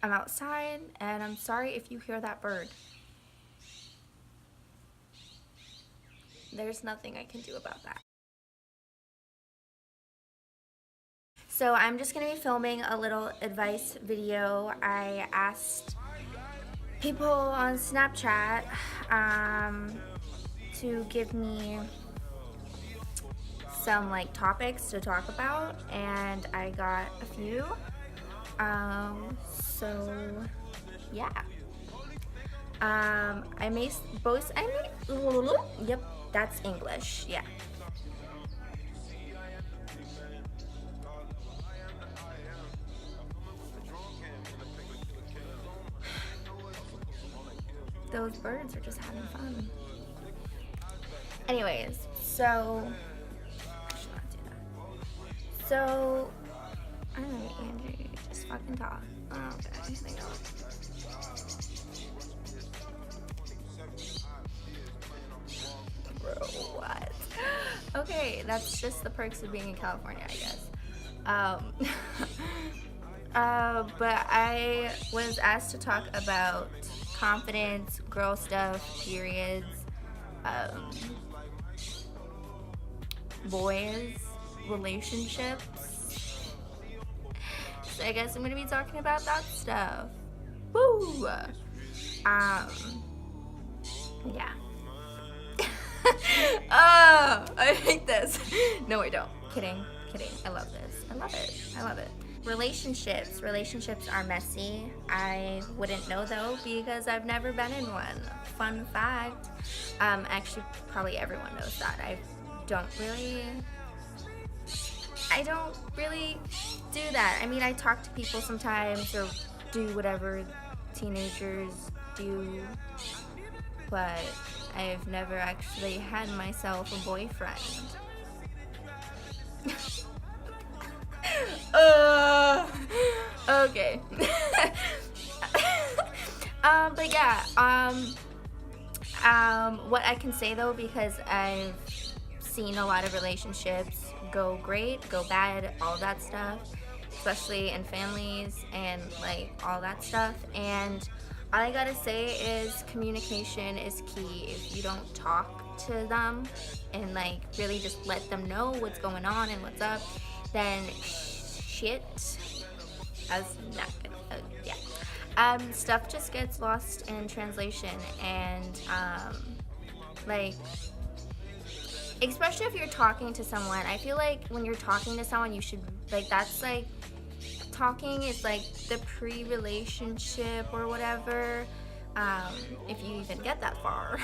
I'm outside, and I'm sorry if you hear that bird. There's nothing I can do about that. So I'm just gonna be filming a little advice video. I asked people on Snapchat to give me some like topics to talk about, and I got a few. So yeah. I may both. I may. Yep, that's English. Yeah. Those birds are just having fun. Anyways, so I should not do that. So, alright, Angie, just fucking talk. Oh, okay, I know. Bro, what? Okay, that's just the perks of being in California, I guess. But I was asked to talk about confidence, girl stuff, periods, boys, relationships. So I guess I'm gonna be talking about that stuff. Woo! Yeah. Oh, I hate this. No, I don't. Kidding. I love this. I love it. Relationships are messy. I wouldn't know though because I've never been in one. Fun fact. Actually, probably everyone knows that. I don't really do that. I mean, I talk to people sometimes or do whatever teenagers do, but I've never actually had myself a boyfriend. Okay. But yeah, what I can say though, because I've seen a lot of relationships go great, go bad, all that stuff, especially in families and like all that stuff, and all I gotta say is communication is key. If you don't talk to them and like really just let them know what's going on and what's up, then shit as not gonna, stuff just gets lost in translation, and like, especially if you're talking to someone, I feel like when you're talking to someone, you should, like, that's like, talking is like the pre-relationship or whatever, if you even get that far.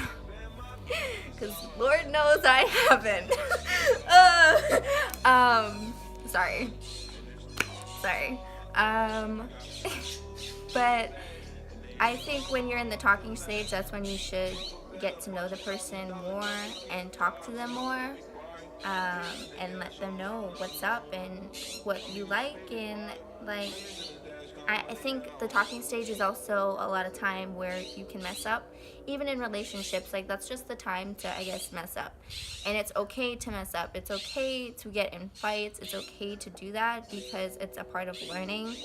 Because Lord knows I haven't. Sorry. But I think when you're in the talking stage, that's when you should get to know the person more and talk to them more, and let them know what's up and what you like, and like, I think the talking stage is also a lot of time where you can mess up, even in relationships. Like, that's just the time to, I guess, mess up, and it's okay to mess up. It's okay to get in fights. It's okay to do that because it's a part of learning,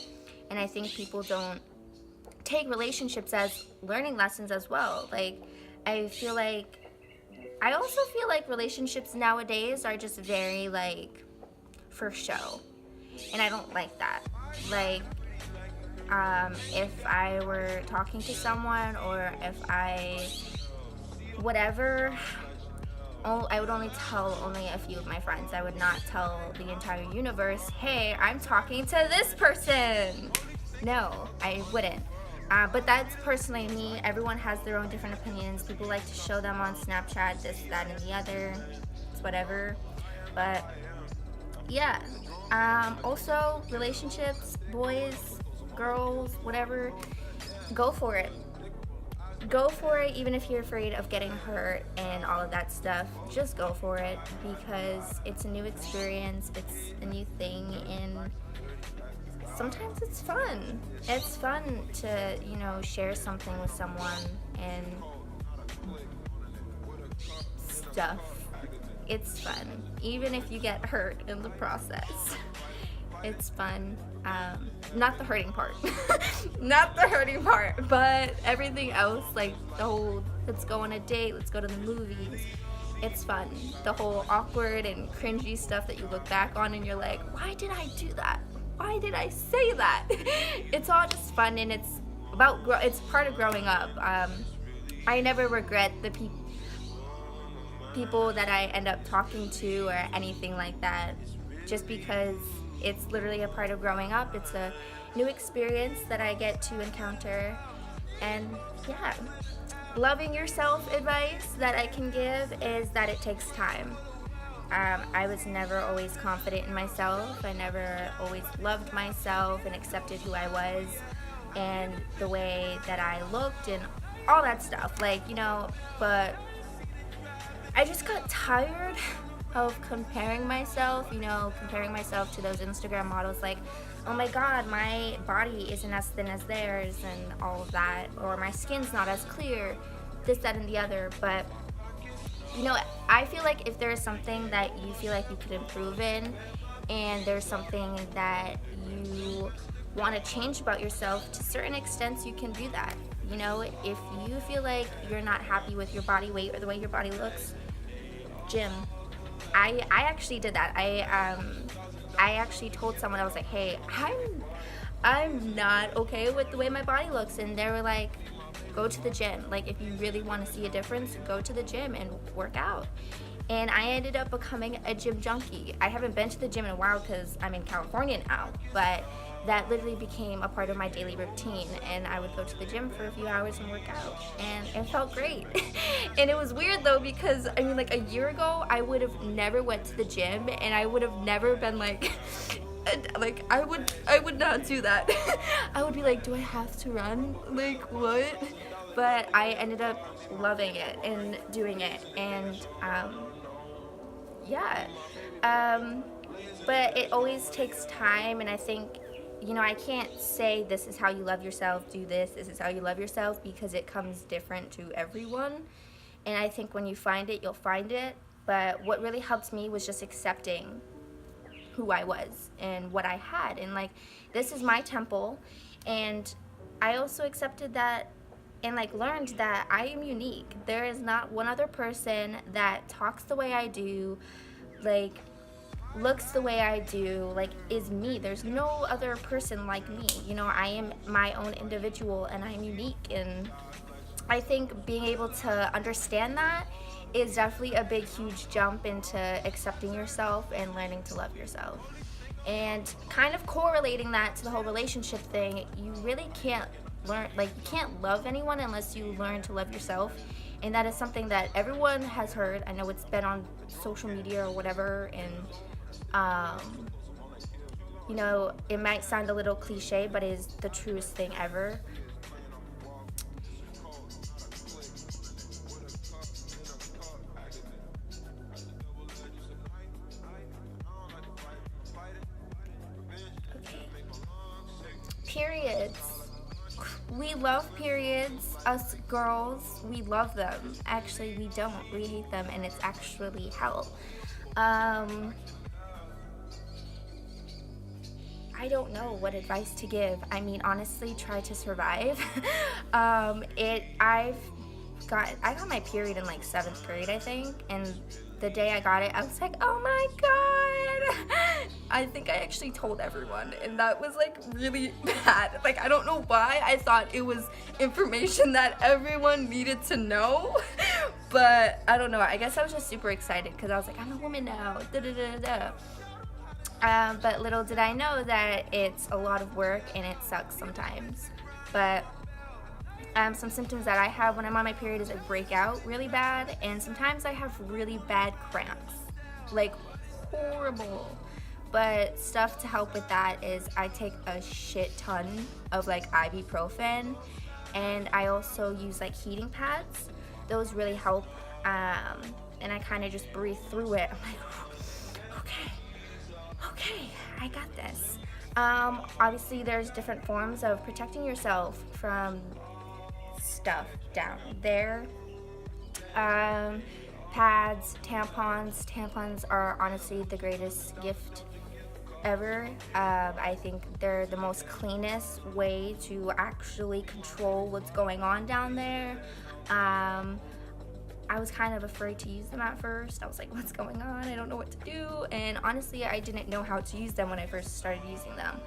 and I think people don't take relationships as learning lessons as well. Like, I also feel like relationships nowadays are just very like for show, and I don't like that. Like, if I were talking to someone, or if whatever, I would only tell only a few of my friends. I would not tell the entire universe, hey, I'm talking to this person. No, I wouldn't. But that's personally me. Everyone has their own different opinions. People like to show them on Snapchat, this, that, and the other. It's whatever. But yeah. Also, relationships, boys, girls, whatever, go for it. Go for it, even if you're afraid of getting hurt and all of that stuff. Just go for it, because it's a new experience, it's a new thing, and sometimes it's fun. It's fun to, share something with someone and stuff. It's fun, even if you get hurt in the process. It's fun. Not the hurting part. Not the hurting part, but everything else, like the whole let's go on a date, let's go to the movies. It's fun. The whole awkward and cringy stuff that you look back on and you're like, why did I do that? Why did I say that? It's all just fun, and it's it's part of growing up. I never regret the people that I end up talking to or anything like that, just because it's literally a part of growing up. It's a new experience that I get to encounter. And yeah, loving yourself advice that I can give is that it takes time. I was never always confident in myself. I never always loved myself and accepted who I was and the way that I looked and all that stuff. Like, but I just got tired of comparing myself to those Instagram models, like, oh my god, my body isn't as thin as theirs and all of that, or my skin's not as clear, this, that, and the other. But I feel like if there's something that you feel like you could improve in, and there's something that you want to change about yourself, to certain extents you can do that. If you feel like you're not happy with your body weight or the way your body looks, gym. I actually did that. I actually told someone, I was like, hey, I'm not okay with the way my body looks, and they were like, go to the gym. Like, if you really want to see a difference, go to the gym and work out. And I ended up becoming a gym junkie. I haven't been to the gym in a while because I'm in California now, but that literally became a part of my daily routine, and I would go to the gym for a few hours and work out, and it felt great. And it was weird though, because like a year ago I would have never went to the gym, and I would have never been like I would not do that. I would be like, do I have to run? Like, what? But I ended up loving it and doing it, and yeah. But it always takes time, and I think I can't say this is how you love yourself, do this is how you love yourself, because it comes different to everyone. And I think when you find it, you'll find it. But what really helped me was just accepting who I was and what I had. And like, this is my temple. And I also accepted that and learned that I am unique. There is not one other person that talks the way I do, looks the way I do, is me. There's no other person like me. I am my own individual, and I'm unique. And I think being able to understand that is definitely a big, huge jump into accepting yourself and learning to love yourself. And kind of correlating that to the whole relationship thing, you really can't you can't love anyone unless you learn to love yourself. And that is something that everyone has heard. I know it's been on social media or whatever, and it might sound a little cliche, but it is the truest thing ever. Okay. Periods. We love periods. Us girls, we love them. Actually, we don't. We hate them, and it's actually hell. I don't know what advice to give. I mean, honestly, try to survive. I got my period in 7th grade, I think, and the day I got it, I was like, oh my god. I think I actually told everyone, and that was really bad. I don't know why I thought it was information that everyone needed to know, but I don't know. I guess I was just super excited because I was like, I'm a woman now. But little did I know that it's a lot of work and it sucks sometimes. But some symptoms that I have when I'm on my period is I break out really bad, and sometimes I have really bad cramps, horrible. But stuff to help with that is I take a shit ton of ibuprofen, and I also use heating pads. Those really help, and I kind of just breathe through it. I'm like, okay, I got this. Obviously there's different forms of protecting yourself from stuff down there. Pads, tampons are honestly the greatest gift ever. I think they're the most cleanest way to actually control what's going on down there. I was kind of afraid to use them at first. I was like, what's going on? I don't know what to do. And honestly, I didn't know how to use them when I first started using them.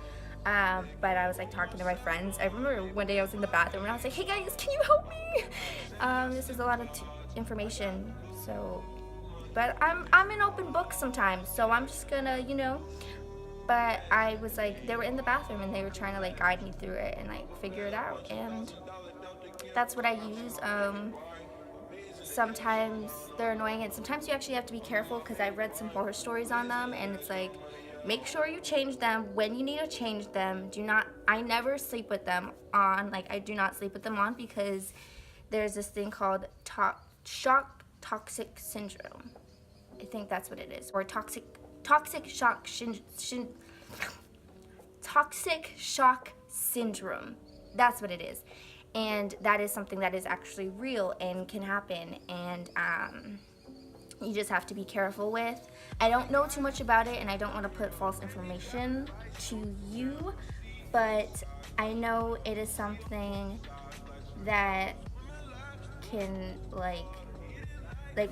But I was like talking to my friends. I remember one day I was in the bathroom and I was like, hey guys, can you help me? This is a lot of information. So, but I'm an open book sometimes. So I'm just gonna, but I was like, they were in the bathroom and they were trying to like guide me through it and like figure it out. And that's what I use. Sometimes they're annoying and sometimes you actually have to be careful because I've read some horror stories on them and it's like, make sure you change them when you need to change them. I never sleep with them on, like I do not sleep with them on because there's this thing called shock toxic syndrome. I think that's what it is. Or toxic shock toxic shock syndrome. That's what it is. And that is something that is actually real and can happen, and you just have to be careful with. I don't know too much about it and I don't want to put false information to you, but I know it is something that can like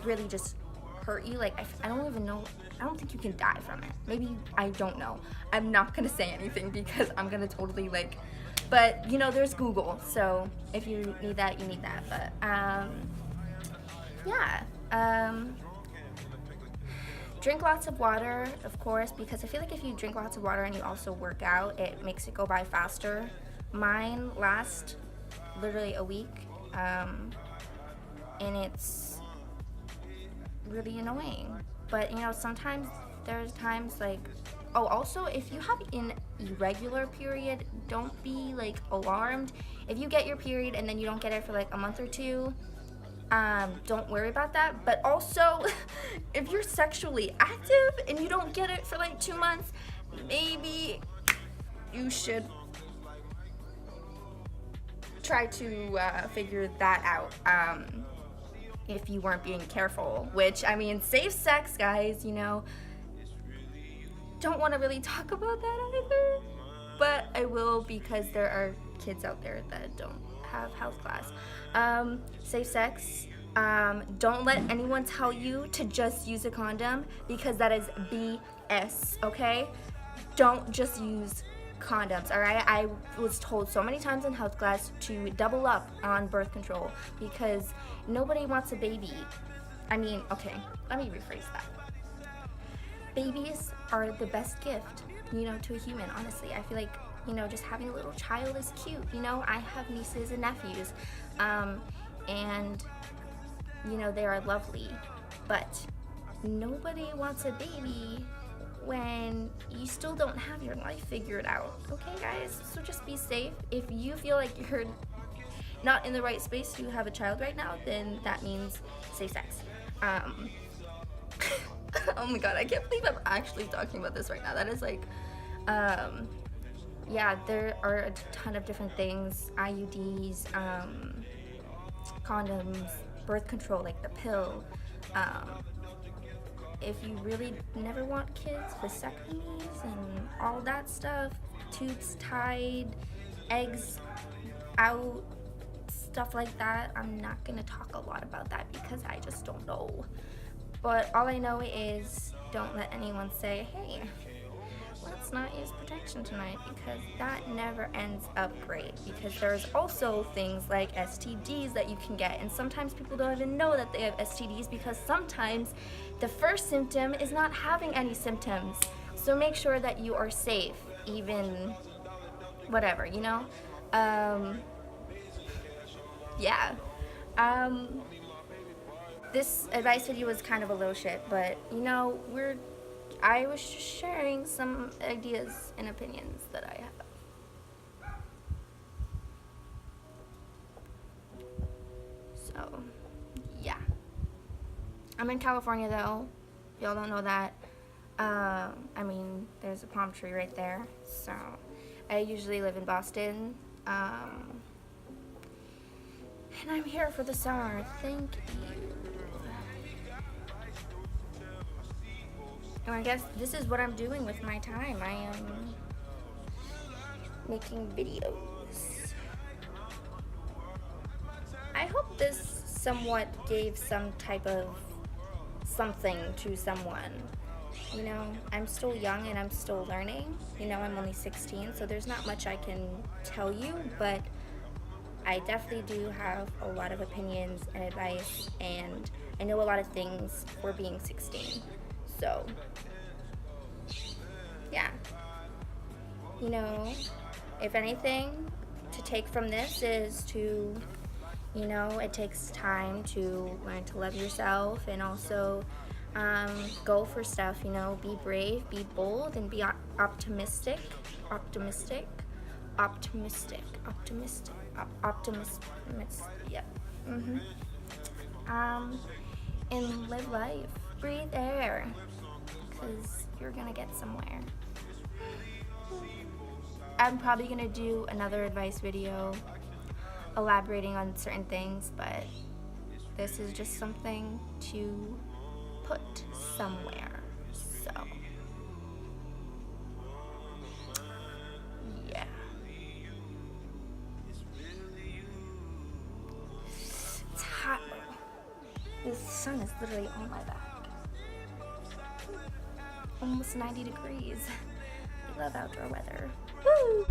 really just hurt you. Like I don't even know, I don't think you can die from it. Maybe, I don't know. I'm not gonna say anything because I'm gonna totally like, but there's Google, so if you need that, you need that. But yeah, drink lots of water, of course, because I feel like if you drink lots of water and you also work out, it makes it go by faster. Mine last literally a week, and it's really annoying. But sometimes there's times like, oh, also, if you have an irregular period, don't be like alarmed. If you get your period and then you don't get it for like a month or two, don't worry about that. But also, if you're sexually active and you don't get it for like 2 months, maybe you should try to figure that out. If you weren't being careful, which, I mean, safe sex, guys, don't want to really talk about that either, but I will because there are kids out there that don't have health class. Safe sex, don't let anyone tell you to just use a condom because that is BS, okay? Don't just use condoms, all right? I was told so many times in health class to double up on birth control because nobody wants a baby. I mean, okay, let me rephrase that. Babies are the best gift, to a human, honestly. I feel like, just having a little child is cute, I have nieces and nephews, and, they are lovely, but nobody wants a baby when you still don't have your life figured out, okay, guys? So just be safe. If you feel like you're not in the right space to have a child right now, then that means safe sex. Oh my god, I can't believe I'm actually talking about this right now. That is like, yeah, there are a ton of different things. IUDs, condoms, birth control, like the pill. If you really never want kids, vasectomies and all that stuff, tubes tied, eggs out, stuff like that. I'm not gonna talk a lot about that because I just don't know. But all I know is don't let anyone say, hey, let's not use protection tonight, because that never ends up great, because there's also things like STDs that you can get, and sometimes people don't even know that they have STDs because sometimes the first symptom is not having any symptoms. So make sure that you are safe, even whatever, yeah. This advice video was kind of a little shit, but I was just sharing some ideas and opinions that I have. So, yeah. I'm in California though. Y'all don't know that. I mean, there's a palm tree right there. So, I usually live in Boston. And I'm here for the summer. Thank you. And I guess this is what I'm doing with my time. I am making videos. I hope this somewhat gave some type of something to someone. You know, I'm still young and I'm still learning. You know, I'm only 16, so there's not much I can tell you, but I definitely do have a lot of opinions and advice, and I know a lot of things for being 16. So, yeah. You know, if anything to take from this is to, you know, it takes time to learn to love yourself and also go for stuff, you know, be brave, be bold, and be optimistic, yeah. And live life, breathe air, because you're gonna get somewhere. I'm probably gonna do another advice video elaborating on certain things, but this is just something to put somewhere. So, yeah. It's hot though. The sun is literally on my back. Almost 90 degrees. I love outdoor weather. Woo!